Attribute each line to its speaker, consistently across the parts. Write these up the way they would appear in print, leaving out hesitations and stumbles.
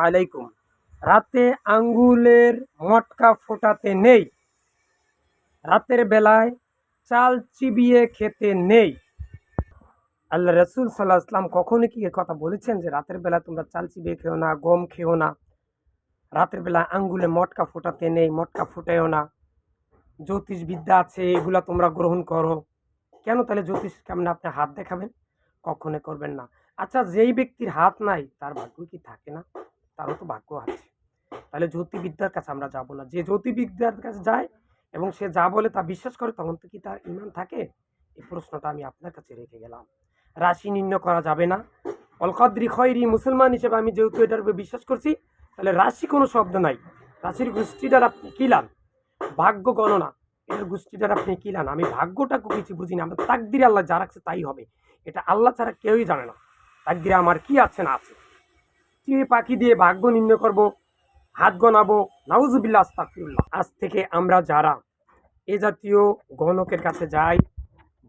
Speaker 1: আলাইকুম। রাতে আঙ্গুলের মটকা ফোটাতে নেই, রাতের বেলায় চাল চিবিয়ে খেতে নেই। আল্লাহ রসুল সাল্লাহ আসলাম কখনো কি এ কথা বলেছেন যে রাতের বেলা তোমরা চাল চিবিয়ে খেও না, গম খেও না, রাতের বেলা আঙ্গুলে মটকা ফোটাতে নেই, মটকা ফুটায়ও না, জ্যোতিষবিদ্যা আছে এগুলা তোমরা গ্রহণ করো। কেন তাহলে জ্যোতিষ কেমন আপনি হাত দেখাবেন? কখনো করবেন না। আচ্ছা, যেই ব্যক্তির হাত নাই তার ভাগ্য কি থাকে না? তারও তো ভাগ্য আছে। তাহলে জ্যোতির্বিদ্যার কাছে আমরা যাব না। যে জ্যোতির্বিদ্যার কাছে যায় এবং সে যা বলে তা বিশ্বাস করে, তখন তো কি তার ঈমান থাকে? এই প্রশ্নটা আমি আপনার কাছে রেখে গেলাম। রাশি নির্ণয় করা যাবে না। অল কদরি খয়রি, মুসলমান হিসেবে আমি যেহেতু এটার উপর বিশ্বাস করছি, তাহলে রাশি কোনো শব্দ নাই। রাশির গোষ্ঠীটার আপনি কিলান, ভাগ্য গণনা এটার গোষ্ঠীটার আপনি কিলান। আমি ভাগ্যটাকে কিছু বুঝি না। আমার তাকদিরে আল্লাহ যা রাখছে তাই হবে। এটা আল্লাহ ছাড়া কেউই জানে না তাকদিরে আমার কি আছে না আছে। টিয়ে পাখি দিয়ে ভাগ্য নির্ণয় করব, হাত গনাবো, নাউজুবিল্লাহ, আস্তাগফিরুল্লাহ। আজ থেকে আমরা যারা এ জাতীয় গণকের কাছে যাই,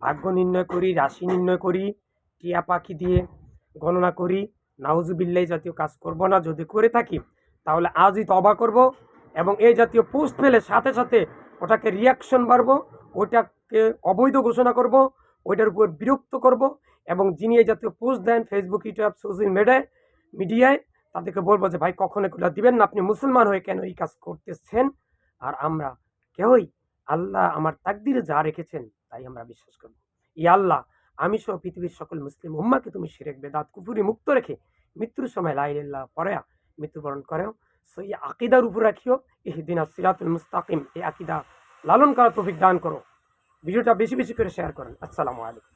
Speaker 1: ভাগ্য নির্ণয় করি, রাশি নির্ণয় করি, টিয়া পাখি দিয়ে গণনা করি, নাউজুবিল্লাহ এই জাতীয় কাজ করব না। যদি করে থাকি তাহলে আজই তবা করব এবং এই জাতীয় পোস্ট পেলে সাথে সাথে ওটাকে রিয়াকশন বাড়বো, ওইটাকে অবৈধ ঘোষণা করব, ওইটার উপর বিরক্ত করব এবং যিনি এই জাতীয় পোস্ট দেন ফেসবুক, ইউটিউব, সোশ্যাল মিডিয়ায় তাদেরকে বলবো যে ভাই কখনো এগুলো দিবেন না, আপনি মুসলমান হয়ে কেন এই কাজ করতেছেন। আর আমরা কেউই আল্লাহ আমার তাকদিরে যা রেখেছেন তাই আমরা বিশ্বাস করব। ই আল্লাহ, আমি সহ পৃথিবীর সকল মুসলিম উম্মাকে তুমি শিরক বেদাত কুফুরি মুক্ত রেখে মৃত্যুর সময় লা ইলাহা ইল্লাল্লাহ পড়ে মৃত্যুবরণ করেও সই আকিদার উপর রাখিও। ইহদিনাস সিরাতুল মুস্তাকিম, এই আকিদা লালন করার তৌফিক দান করো। ভিডিওটা বেশি বেশি করে শেয়ার করেন। আসসালামু আলাইকুম।